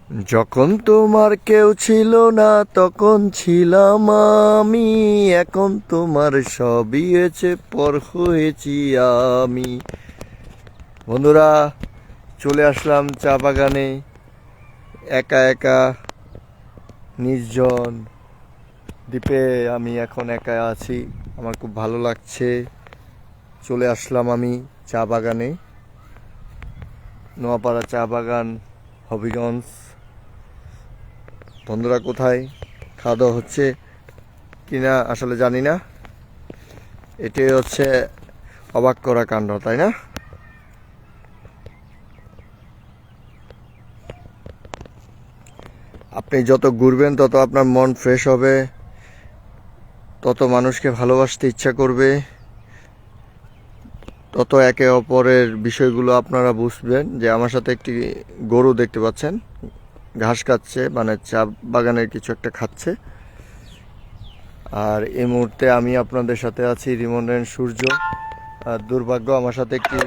যখন তোমার কেউ ছিল না তখন ছিলাম আমি, এখন তোমার সবই হয়েছে পর হয়েছি আমি। বন্ধুরা, চলে আসলাম চা বাগানে, একা একা নির্জন দ্বীপে। আমি এখন একা আছি, আমার খুব ভালো লাগছে। চলে আসলাম আমি চা বাগানে, নোয়াপাড়া চা বাগান, হবিগঞ্জ। বন্ধুরা, কোথায় খাওয়া দাওয়া হচ্ছে কিনা আসলে জানি না। এটাই হচ্ছে অবাক করা কাণ্ড, তাই না? আপনি যত ঘুরবেন তত আপনার মন ফ্রেশ হবে, তত মানুষকে ভালোবাসতে ইচ্ছা করবে, তত একে অপরের বিষয়গুলো আপনারা বুঝবেন। যে আমার সাথে একটি গরু দেখতে পাচ্ছেন, ঘাস খাচ্ছে, মানে চা বাগানের কিছু একটা খাচ্ছে। আর এই মুহূর্তে আমি আপনাদের সাথে আছি রিমন সূর্য। আর দুর্ভাগ্য, আমার সাথে একটি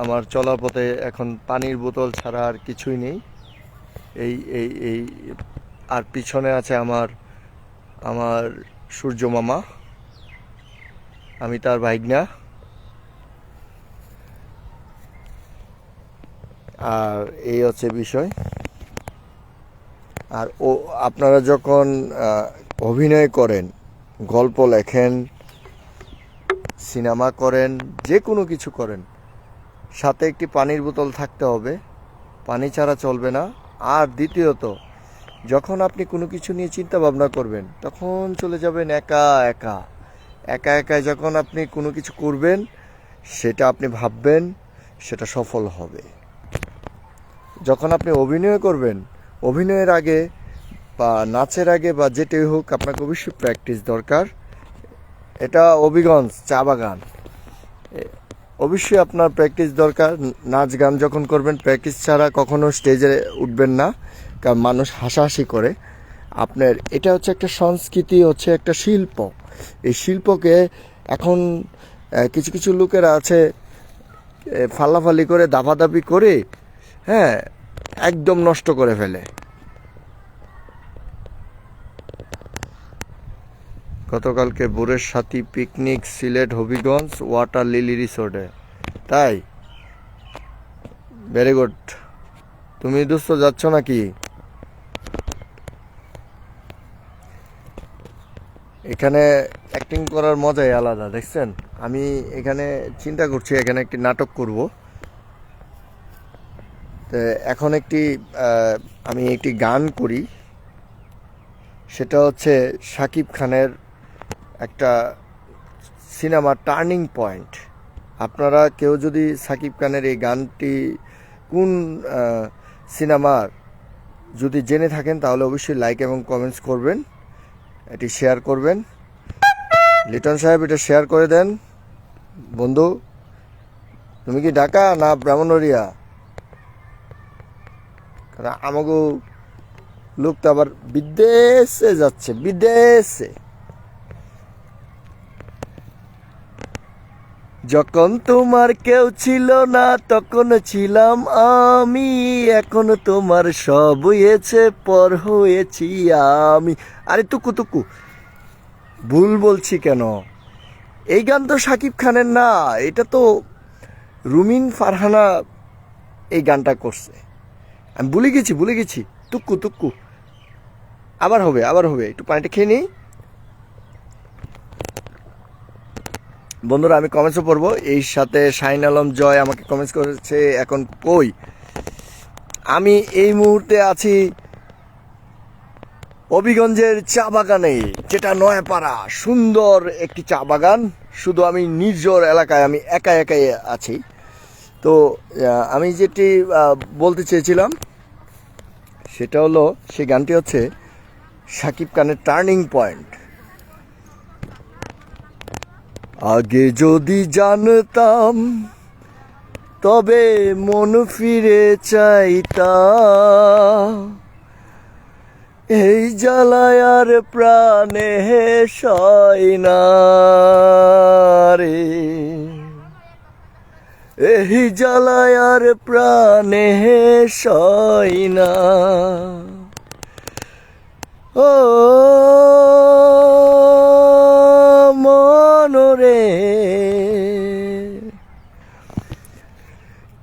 আমার চলার পথে এখন পানির বোতল ছাড়া আর কিছুই নেই। এই এই এই আর পিছনে আছে আমার আমার সূর্য মামা, আমি তার ভাইগনা। আর এই হচ্ছে বিষয়। আর আপনারা যখন অভিনয় করেন, গল্প লেখেন, সিনেমা করেন, যে কোনো কিছু করেন, সাথে একটি পানির বোতল থাকতে হবে, পানি ছাড়া চলবে না। আর দ্বিতীয়ত, যখন আপনি কোনো কিছু নিয়ে চিন্তা ভাবনা করবেন তখন চলে যাবেন একা একা। একা একা যখন আপনি কোনো কিছু করবেন, সেটা আপনি ভাববেন, সেটা সফল হবে। যখন আপনি অভিনয় করবেন, অভিনয়ের আগে বা নাচের আগে বা যেটাই হোক, আপনাকে অবশ্যই প্র্যাকটিস দরকার। এটা হবিগঞ্জ চা বাগান, অবশ্যই আপনার প্র্যাকটিস দরকার। নাচ গান যখন করবেন, প্র্যাকটিস ছাড়া কখনো স্টেজে উঠবেন না, কারণ মানুষ হাসাহাসি করে। আপনার এটা হচ্ছে একটা সংস্কৃতি, হচ্ছে একটা শিল্প। এই শিল্পকে এখন কিছু কিছু লোকেরা আছে ফাল্লাফাল্লি করে, দাপাদাপি করে, হ্যাঁ, একদম নষ্ট করে ফেলে। গতকালকে ভোরের সাথী picnic Sylhet Habiganj water lily রিসোর্টে, তাই? Very good. তুমি দোস্ত যাচ্ছ নাকি? এখানে অ্যাক্টিং করার মজাই আলাদা, দেখছেন? আমি এখানে চিন্তা করছি এখানে একটি নাটক করব। তো এখন আমি একটি গান করি, সেটা হচ্ছে শাকিব খানের একটা সিনেমা টার্নিং পয়েন্ট। আপনারা কেউ যদি শাকিব খানের এই গানটি কোন সিনেমার যদি জেনে থাকেন, তাহলে অবশ্যই লাইক এবং কমেন্টস করবেন, এটি শেয়ার করবেন। লিটন সাহেব, এটা শেয়ার করে দেন। বন্ধু, তুমি কি ঢাকা না ব্রাহ্মণবাড়িয়া? কারণ আমাকে লোক তো আবার বিদেশে যাচ্ছে, বিদেশে। যখন তোমার কেউ ছিল না তখন ছিলাম আমি, এখন তোমার সব হয়েছে পর হয়েছি আমি। আরে টুকু টুকু, ভুল বলছি কেন? এই গান তো শাকিব খানের না, এটা তো রুমিন ফারহানা এই গানটা করছে। আমি ভুলে গেছি। টুকু টুকু, আবার হবে, আবার হবে। একটু পানিটা খেয়ে নিই। বন্ধুরা, আমি কমেন্টসও পড়বো। এই সাথে শাহিন আলম জয় আমাকে কমেন্টস করেছে, এখন কই? আমি এই মুহূর্তে আছি হবিগঞ্জের চা বাগানে, যেটা নয়াপাড়া, সুন্দর একটি চা বাগান। শুধু আমি নির্জন এলাকায়, আমি একা একাই আছি। তো আমি যেটি বলতে চেয়েছিলাম সেটা হলো, সেই গানটি হচ্ছে শাকিব খানের টার্নিং পয়েন্ট। আগে যদি জানতাম তবে মন ফিরে চাইতাম, এই জ্বালায় আর প্রাণে সয় না রে। এই জ্বালায় আর প্রাণে সয় না। ও মনরে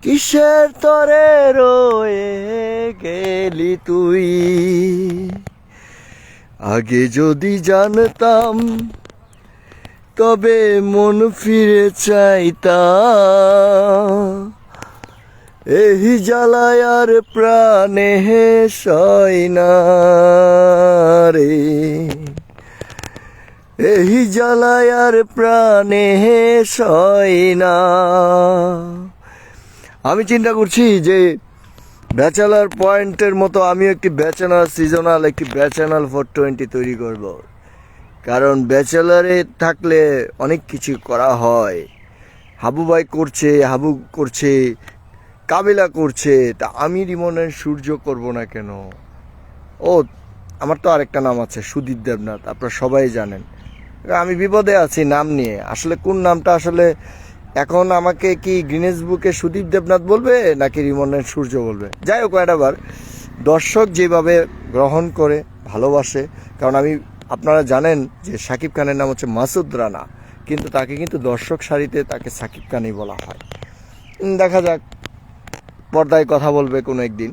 কিসের তরে রয়ে গেলি তুই, আগে যদি জানতাম তবে মন ফিরে চাইতাম। এই জ্বালায় আর প্রাণে সয় না রে, এই জ্বালায় আর প্রাণে সয় না। আমি চিন্তা করছি যে ব্যাচেলার পয়েন্টের মতো আমি একটি ব্যাচেলার সিজনাল, একটি ব্যাচেলার 420 তৈরি করব। কারণ ব্যাচেলারে থাকলে অনেক কিছু করা হয়। হাবু ভাই করছে, হাবু করছে, কাবিলা করছে, তা আমি রিমনের সূর্য করব না কেন? ও আমার তো আরেকটা নাম আছে, সুদীপ দেবনাথ, আপনারা সবাই জানেন। আমি বিপদে আছি নাম নিয়ে, আসলে কোন নামটা আসলে এখন আমাকে কি গ্রিনেস বুকে সুদীপ দেবনাথ বলবে নাকি রিমনের সূর্য বলবে? যাই হোক, একবার দর্শক যেভাবে গ্রহণ করে ভালোবাসে, কারণ আপনারা জানেন যে শাকিব খানের নাম হচ্ছে মাসুদ রানা, কিন্তু তাকে কিন্তু দর্শক সারিতে তাকে সাকিব খানই বলা হয়। দেখা যাক, পর্দায় কথা বলবে কোনো একদিন।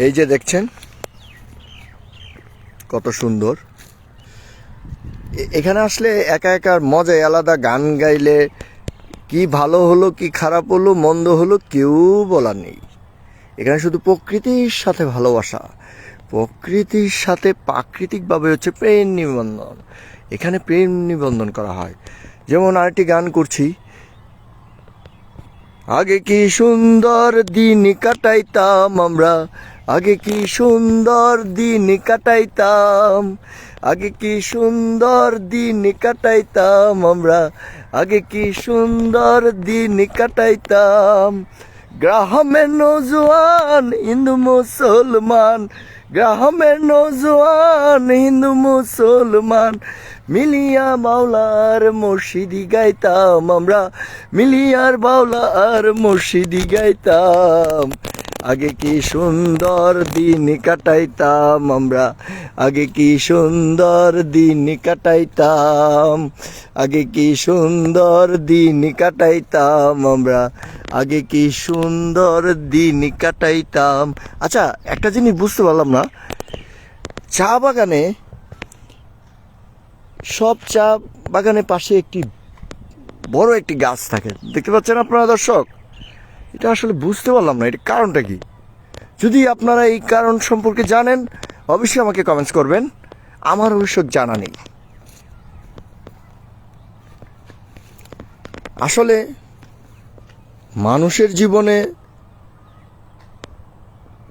এই যে দেখছেন কত সুন্দর, এখানে আসলে একা একার মজাই আলাদা। গান গাইলে কি ভালো হলো কি খারাপ হলো মন্দ হলো কেউ বলার নেই। এখানে শুধু প্রকৃতির সাথে ভালোবাসা, প্রকৃতির সাথে প্রাকৃতিকভাবে হচ্ছে প্রেম নিবন্ধন। এখানে প্রেম নিবন্ধন করা হয়। যেমন আরেকটি গান করছি, আগে কি সুন্দর দিন কাটাইতাম আমরা, আগে কি সুন্দর দিন কাটাইতাম, আগে কি সুন্দর দিন কাটাইতাম আমরা, আগে কি সুন্দর দিন কাটাইতাম। গ্রামের নৌজওয়ান হিন্দু মুসলমান, গ্রামের নৌজওয়ান হিন্দু মুসলমান, মিলিয়া বাউলার মসজিদি গাইতাম আমরা, মিলিয়ার বাউলার মসজিদি গাইতাম। আগে কি সুন্দর দিন কাটাইতাম আমরা, আগে কি সুন্দর দিন কাটাইতাম, আগে কি সুন্দর দিন কাটাইতাম আমরা, আগে কি সুন্দর দিন কাটাইতাম। আচ্ছা, একটা জিনিস বুঝতে পারলাম না, চা বাগানে, সব চা বাগানের পাশে একটি বড় একটি গাছ থাকে, দেখতে পাচ্ছেন আপনারা দর্শক? এটা আসলে বুঝতে পারলাম না, এটা কারণটা কি? যদি আপনারা এই কারণ সম্পর্কে জানেন অবশ্যই আমাকে কমেন্টস করবেন, আমার অবশ্য জানা নেই। আসলে মানুষের জীবনে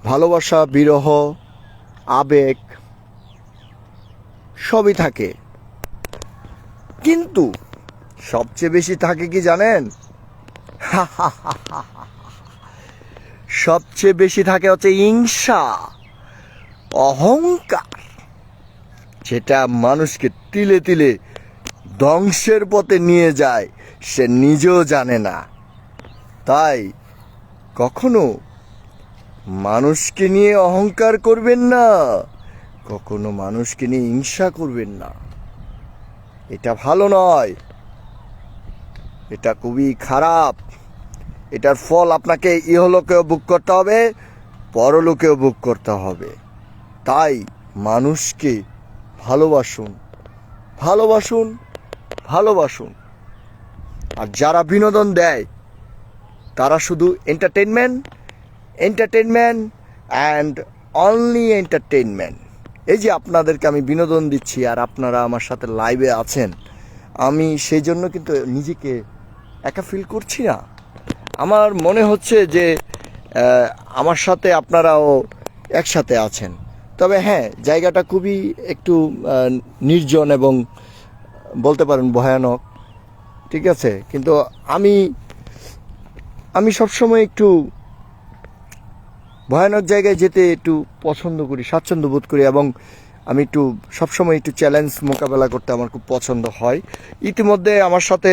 ভালোবাসা, বিরহ, আবেগ সবই থাকে, কিন্তু সবচেয়ে বেশি থাকে কি জানেন? সবচেয়ে বেশি থাকে হচ্ছে হিংসা, অহংকার, যেটা মানুষকে তিলে তিলে ধ্বংসের পথে নিয়ে যায়, সে নিজেও জানে না। তাই কখনো মানুষকে নিয়ে অহংকার করবেন না, কখনো মানুষকে নিয়ে হিংসা করবেন না। এটা ভালো নয়, এটা খুবই খারাপ। এটার ফল আপনাকে ইহলোকেও ভোগ করতে হবে, পরলোকেও ভোগ করতে হবে। তাই মানুষকে ভালোবাসুন, ভালোবাসুন, ভালোবাসুন। আর যারা বিনোদন দেয় তারা শুধু entertainment, entertainment and only entertainment. এই যে আপনাদেরকে আমি বিনোদন দিচ্ছি আর আপনারা আমার সাথে লাইভে আছেন, আমি সেই জন্য কিন্তু নিজেকে একা ফিল করছি না। আমার মনে হচ্ছে যে আমার সাথে আপনারাও একসাথে আছেন। তবে হ্যাঁ, জায়গাটা খুবই একটু নির্জন এবং বলতে পারেন ভয়ানক, ঠিক আছে? কিন্তু আমি সবসময় একটু ভয়ানক জায়গায় যেতে একটু পছন্দ করি, স্বাচ্ছন্দ্য বোধ করি, এবং আমি একটু সবসময় একটু চ্যালেঞ্জ মোকাবেলা করতে আমার খুব পছন্দ হয়। ইতিমধ্যে আমার সাথে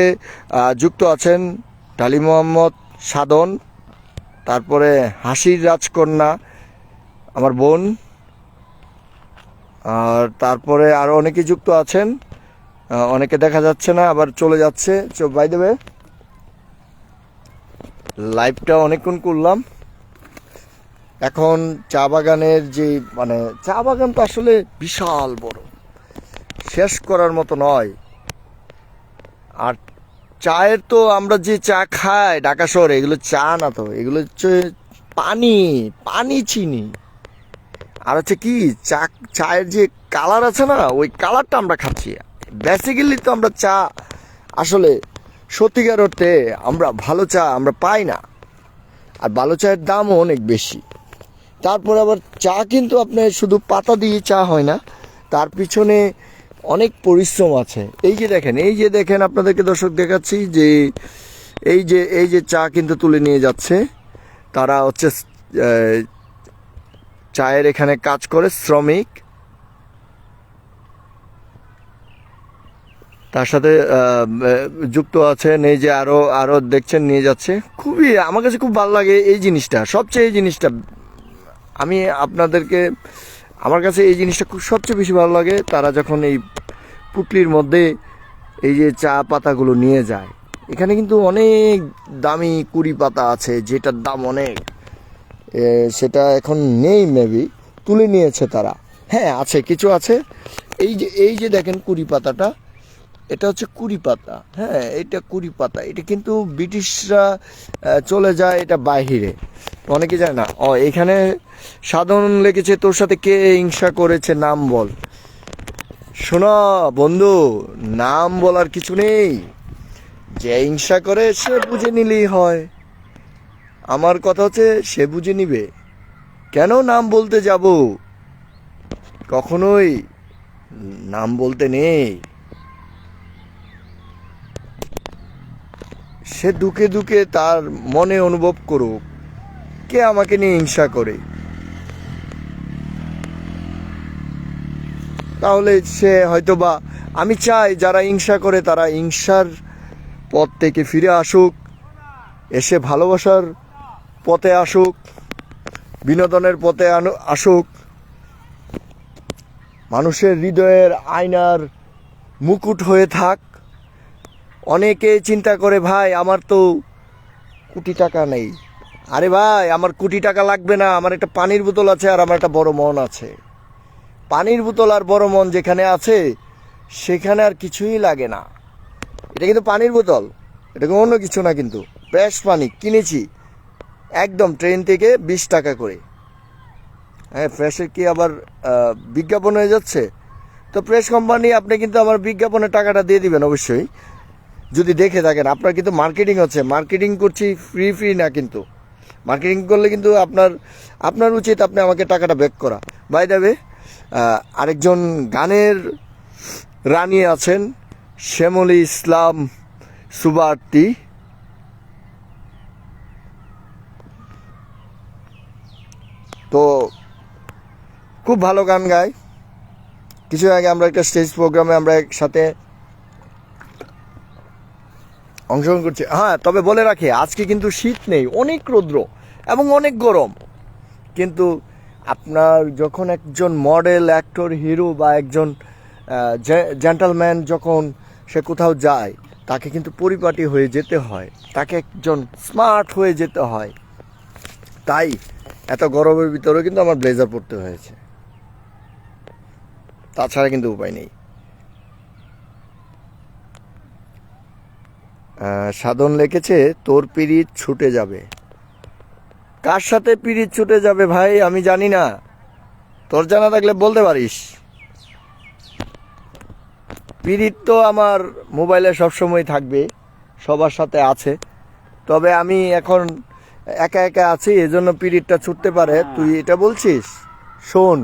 যুক্ত আছেন ডালি মোহাম্মদ সাধন, তারপরে হাসির রাজকন্যা আমার বোন, আর তারপরে আরও অনেকে যুক্ত আছেন। অনেকে দেখা যাচ্ছে না, আবার চলে যাচ্ছে। বাই দ্য ওয়ে, লাইভটা অনেকক্ষণ করলাম। এখন চা বাগানের যে মানে চা বাগান তো আসলে বিশাল বড়, শেষ করার মতো নয়। আর চায়ের তো আমরা যে চা খাই ঢাকা শহরে, এগুলো চা না তো, এগুলো হচ্ছে পানি, পানি চিনি। আর হচ্ছে কি চায়ের যে কালার আছে না, ওই কালারটা আমরা খাচ্ছি। বেসিক্যালি তো আমরা চা আসলে সত্যিকার অর্থে আমরা ভালো চা আমরা পাই না, আর ভালো চায়ের দামও অনেক বেশি। তারপর আবার চা কিন্তু আপনার শুধু পাতা দিয়ে চা হয় না, তার পিছনে অনেক পরিশ্রম আছে। এই যে দেখেন আপনাদেরকে দর্শক দেখাচ্ছি যে এই যে চা কিন্তু তুলে নিয়ে যাচ্ছে, তারা হচ্ছে চায়ের এখানে কাজ করে শ্রমিক। তার সাথে যুক্ত আছেন এই যে আরো দেখছেন নিয়ে যাচ্ছে। খুবই আমার কাছে খুব ভালো লাগে এই জিনিসটা, সবচেয়ে এই জিনিসটা আমি আপনাদেরকে, আমার কাছে এই জিনিসটা খুব সবচেয়ে বেশি ভালো লাগে। তারা যখন এই পুটলির মধ্যে এই যে চা পাতাগুলো নিয়ে যায়, এখানে কিন্তু অনেক দামি কুড়ি পাতা আছে যেটার দাম অনেক, সেটা এখন নেই, মেবি তুলে নিয়েছে তারা। হ্যাঁ আছে, কিছু আছে। এই যে দেখেন কুড়ি পাতাটা, এটা হচ্ছে কুড়ি পাতা। হ্যাঁ, এটা কুড়ি পাতা, এটা কিন্তু ব্রিটিশরা চলে যায় এটা বাহিরে, অনেকে যায় না। এখানে সাধারণ লেগেছে, তোর সাথে কে হিংসা করেছে নাম বল। শোনো বন্ধু, নাম বলার কিছু নেই, যে হিংসা করে সে বুঝে নিলেই হয়। আমার কথা হচ্ছে সে বুঝে নিবে, কেন নাম বলতে যাব? কখনোই নাম বলতে নেই। সে দুঃখে দুঃখে তার মনে অনুভব করুক, কে আমাকে নিয়ে হিংসা করে। তাহলে সে হয়তোবা, আমি চাই যারা হিংসা করে তারা হিংসার পথ থেকে ফিরে আসুক, এসে ভালোবাসার পথে আসুক, বিনোদনের পথে আসুক। মানুষের হৃদয়ের আয়নার মুকুট হয়ে থাক। অনেকে চিন্তা করে ভাই আমার তো কোটি টাকা নেই। আরে ভাই, আমার কোটি টাকা লাগবে না, আমার একটা পানির বোতল আছে আর আমার একটা বড় মন আছে। পানির বোতল আর বড় মন যেখানে আছে সেখানে আর কিছুই লাগে না। এটা কিন্তু পানির বোতল, এটা কোনো অন্য কিছু না, কিন্তু ফ্রেশ পানি কিনেছি একদম ট্রেন থেকে 20 টাকা করে। হ্যাঁ, ফ্রেশের কি আবার বিজ্ঞাপন হয়ে যাচ্ছে? তো প্রেস কোম্পানি আপনি কিন্তু আমার বিজ্ঞাপনের টাকাটা দিয়ে দিবেন অবশ্যই, যদি দেখে থাকেন। আপনার কিন্তু মার্কেটিং হচ্ছে, মার্কেটিং করছি ফ্রি না, কিন্তু মার্কেটিং করলে কিন্তু আপনার উচিত আপনি আমাকে টাকাটা ব্যাক করা। বাই দ্য ওয়ে, আরেকজন গানের রানী আছেন, শ্যামলী ইসলাম সুবার্তি। তো খুব ভালো গান গায়। কিছু আগে আমরা একটা স্টেজ প্রোগ্রামে আমরা একসাথে অংশগ্রহণ করছি। হ্যাঁ, তবে বলে রাখি আজকে কিন্তু শীত নেই, অনেক রৌদ্র এবং অনেক গরম। কিন্তু আপনার যখন একজন মডেল, অ্যাক্টর, হিরো বা একজন জেন্টলম্যান যখন সে কোথাও যায়, তাকে কিন্তু পরিপাটি হয়ে যেতে হয়, তাকে একজন স্মার্ট হয়ে যেতে হয়। তাই এত গরমের ভিতরেও কিন্তু আমার ব্লেজার পরতে হয়েছে, তাছাড়া কিন্তু উপায় নেই। সাধন লিখেছে তোর পিরিত ছুটে যাবে। কার সাথে পিরিত ছুটে যাবে ভাই আমি জানি না, তোর জানা থাকলে বলতে পারিস। পিরিত তো আমার মোবাইলে সবসময় থাকবে, সবার সাথে আছে। তবে আমি এখন একা একা আছি, এজন্য পিরিতটা ছুটতে পারে। তুই এটা বলছিস? শোন,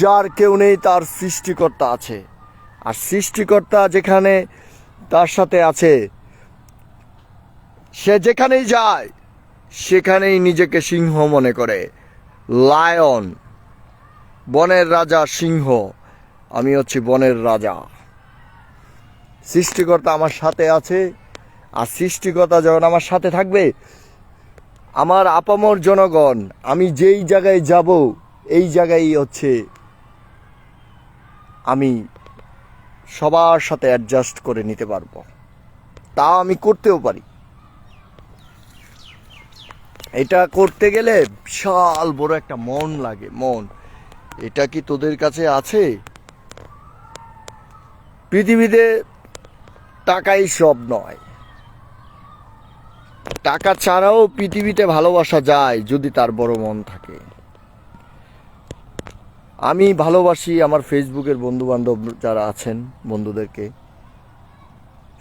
যার কেউ নেই তার সৃষ্টিকর্তা আছে, আর সৃষ্টিকর্তা যেখানে তার সাথে আছে, সে যেখানেই যায় সেখানেই নিজেকে সিংহ মনে করে, লায়ন। বনের রাজা সিংহ, আমি হচ্ছি বনের রাজা। সৃষ্টিকর্তা আমার সাথে আছে, আর সৃষ্টিকর্তা যখন আমার সাথে থাকবে, আমার আপামর জনগণ, আমি যেই জায়গায় যাব এই জায়গায় হচ্ছে আমি সবার সাথে অ্যাডজাস্ট করে নিতে পারবো, তা আমি করতেও পারি। এটা করতে গেলে বিশাল বড় একটা মন লাগে, মন। এটা কি তোদের কাছে আছে? পৃথিবীতে টাকাই সব নয়, টাকা ছাড়াও পৃথিবীতে ভালোবাসা যায় যদি তার বড় মন থাকে। আমি ভালোবাসি আমার ফেসবুকের বন্ধু বান্ধব যারা আছেন, বন্ধুদেরকে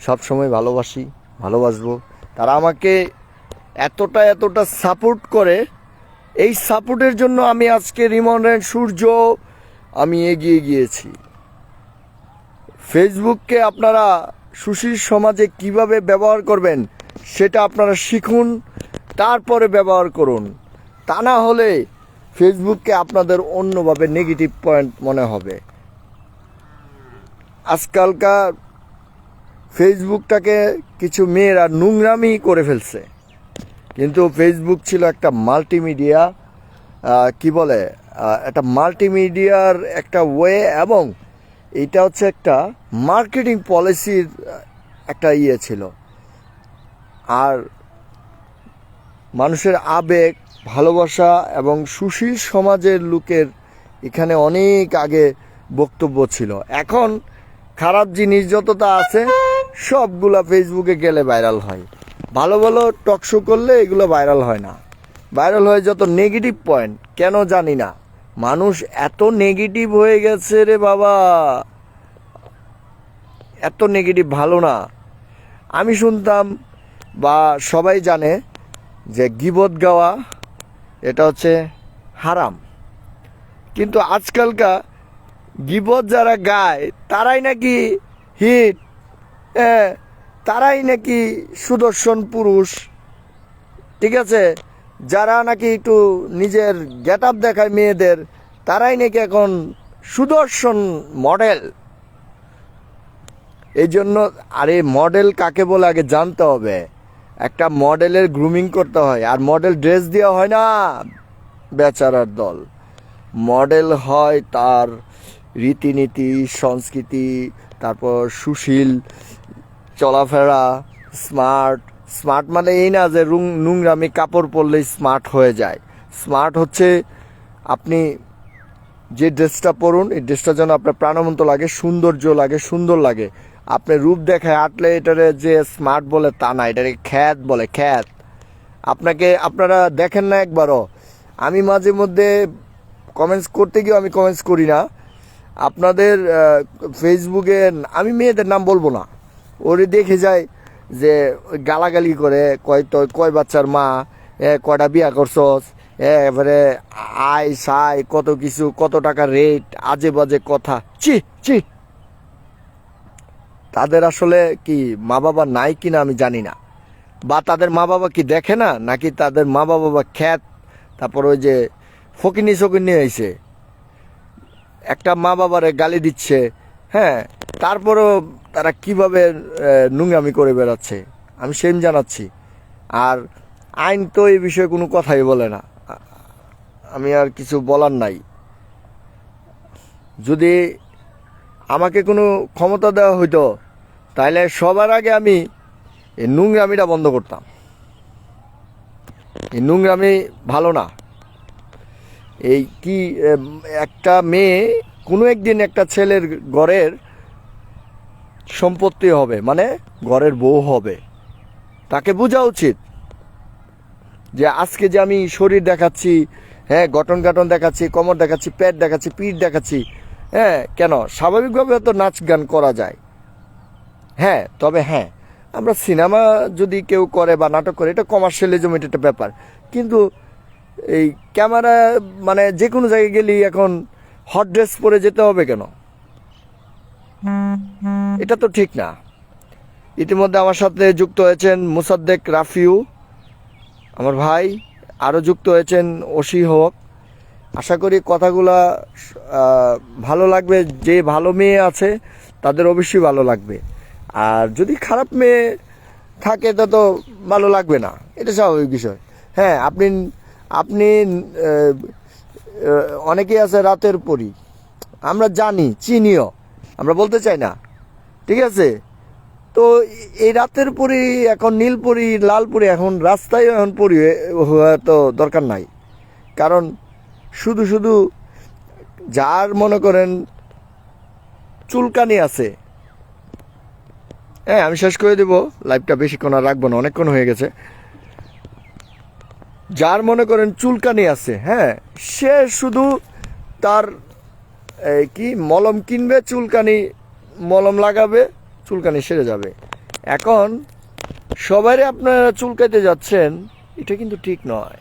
সবসময় ভালোবাসি, ভালোবাসবো। তারা আমাকে এতটা সাপোর্ট করে, এই সাপোর্টের জন্য আমি আজকে রিমন অ্যান্ড সূর্য আমি এগিয়ে গিয়েছি। ফেসবুককে আপনারা সুশীল সমাজে কিভাবে ব্যবহার করবেন সেটা আপনারা শিখুন, তারপরে ব্যবহার করুন। তা না হলে ফেসবুককে আপনাদের অন্যভাবে নেগেটিভ পয়েন্ট মনে হবে। আজকালকার ফেসবুকটাকে কিছু মেয়েরা নোংরামি করে ফেলছে, কিন্তু ফেসবুক ছিল একটা মাল্টিমিডিয়া, কি বলে, একটা মাল্টিমিডিয়ার একটা ওয়ে, এবং এটা হচ্ছে একটা মার্কেটিং পলিসির একটা ইয়ে ছিল। আর মানুষের আবেগ, ভালোবাসা এবং সুশীল সমাজের লোকের এখানে অনেক আগে বক্তব্য ছিল। এখন খারাপ জিনিস যতটা আছে সবগুলা ফেসবুকে গেলে ভাইরাল হয়। ভালো ভালো টকশো করলে এগুলো ভাইরাল হয় না, ভাইরাল হয় যত নেগেটিভ পয়েন্ট। কেন জানি না, মানুষ এত নেগেটিভ হয়ে গেছে রে বাবা, এত নেগেটিভ ভালো না। আমি শুনতাম বা সবাই জানে যে গীবত গাওয়া এটা হচ্ছে হারাম, কিন্তু আজকালকার গীবত যারা গায় তারাই নাকি হিট, তারাই নাকি সুদর্শন পুরুষ, ঠিক আছে? যারা নাকি একটু নিজের গেট আপ দেখায় মেয়েদের, তারাই নাকি এখন সুদর্শন মডেল। এই জন্য, আরে মডেল কাকে বলে আগে জানতে হবে। একটা মডেলের গ্রুমিং করতে হয়, আর মডেল ড্রেস দেওয়া হয় না বেচারার দল। মডেল হয় তার রীতিনীতি, সংস্কৃতি, তারপর সুশীল চলাফেরা, স্মার্ট। স্মার্ট মানে এই না যে নোংরামি কাপড় পরলেই স্মার্ট হয়ে যায়। স্মার্ট হচ্ছে আপনি যে ড্রেসটা পরুন, এই ড্রেসটা যেন আপনার প্রাণবন্ত লাগে, সৌন্দর্য লাগে, সুন্দর লাগে। আপনি রূপ দেখায় আটলে এটারে যে স্মার্ট বলে তা না, এটারে খ্যাত বলে, খ্যাত। আপনারা দেখেন না একবারও? আমি মাঝে মধ্যে কমেন্টস করতে গিয়েও আমি কমেন্টস করি না আপনাদের ফেসবুকে। আমি মেয়েদের নাম বলবো না, ওরে দেখে যায় যে গালাগালি করে, কয় বাচ্চার মা, কয়টা বিয়া করছস, এবারে আয় সাই কত কিছু, কত টাকা রেট, আজে বাজে কথা। চি চি, তাদের আসলে কি মা বাবা নাই কিনা আমি জানি না, বা তাদের মা বাবা কি দেখে না, নাকি তাদের মা বাবা খ্যাত। তারপর ওই যে ফকিনি সকিনি হয়েছে, একটা মা বাবারে গালি দিচ্ছে, হ্যাঁ, তারপরও তারা কিভাবে নোংরামি করে বেড়াচ্ছে আমি সেম জানাচ্ছি। আর আইন তো এই বিষয়ে কোনো কথাই বলে না, আমি আর কিছু বলার নাই। যদি আমাকে কোনো ক্ষমতা দেওয়া হইতো তাহলে সবার আগে আমি এই নোংরামিটা বন্ধ করতাম। এই নোংরামি ভালো না। এই কি একটা মেয়ে কোনো একদিন একটা ছেলের ঘরের সম্পত্তি হবে, মানে ঘরের বউ হবে, তাকে বোঝা উচিত যে আজকে যে আমি শরীর দেখাচ্ছি, হ্যাঁ, গঠন দেখাচ্ছি, কোমর দেখাচ্ছি, পেট দেখাচ্ছি, পিঠ দেখাচ্ছি, হ্যাঁ, কেন স্বাভাবিকভাবে তো নাচ গান করা যায়, হ্যাঁ। তবে হ্যাঁ, আমরা সিনেমা যদি কেউ করে বা নাটক করে, এটা কমার্শিয়ালিজম, এটা একটা ব্যাপার। কিন্তু এই ক্যামেরা মানে যে কোনো জায়গায় গেলেই এখন হট ড্রেস পরে যেতে হবে কেন? এটা তো ঠিক না। ইতিমধ্যে আমার সাথে যুক্ত হয়েছেন মুসাদ্দেক রাফিউ আমার ভাই, আরও যুক্ত হয়েছেন ওসি হক, আশা করি কথাগুলা ভালো লাগবে। যে ভালো মেয়ে আছে তাদের অবশ্যই ভালো লাগবে, আর যদি খারাপ মেয়ে থাকে তা তো ভালো লাগবে না, এটা স্বাভাবিক বিষয়। হ্যাঁ, আপনি আপনি অনেকেই আছে রাতের পরী, আমরা জানি, চিনিও, আমরা বলতে চাই না, ঠিক আছে। তো এই রাতের পরী এখন নীলপরী, লালপরী, এখন রাস্তায় এখন পরী হওয়া তো দরকার নাই। কারণ শুধু শুধু যার মনে করেন চুলকানি আছে, হ্যাঁ আমি শেষ করে দেব লাইভটা, বেশিক্ষণ আর রাখবো না, অনেকক্ষণ হয়ে গেছে। যার মনে করেন চুলকানি আছে, হ্যাঁ, সে শুধু তার কি মলম কিনবে, চুলকানি মলম লাগাবে, চুলকানি সেরে যাবে। এখন সবারই আপনারা চুলকাইতে যাচ্ছেন, এটা কিন্তু ঠিক নয়,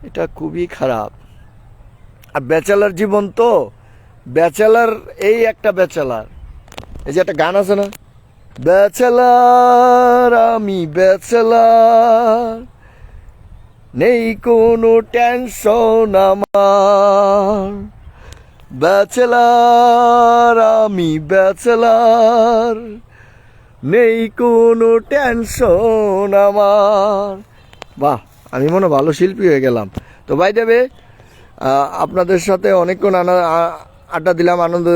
এটা খুবই খারাপ। আর ব্যাচেলার জীবন তো, ব্যাচেলার এই একটা ব্যাচেলার, এই যে একটা গান আছে না, ব্যাচেলার আমি ব্যাচেলার, নেই কোনো টেনশন আমার, ব্যাচেলার আমি ব্যাচেলার, নেই কোনো টেনশন আমার। বাহ, আমি মনে ভালো শিল্পী হয়ে গেলাম। তো বাই দেবে, আপনাদের সাথে অনেকক্ষণ আড্ডা দিলাম, আনন্দ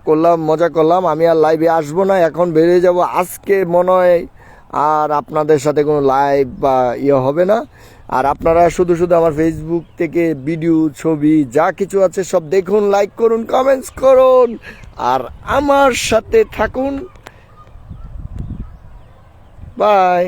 করলাম, মজা করলাম। আমি আর লাইভে আসবো না, এখন বেরিয়ে যাব আজকে মনে হয়। আর আপনাদের সাথে কোনো লাইভ বা ইয়ে হবে না। আর আপনারা শুধু শুধু আমার ফেসবুক থেকে ভিডিও, ছবি যা কিছু আছে সব দেখুন, লাইক করুন, কমেন্টস করুন, আর আমার সাথে থাকুন। বাই।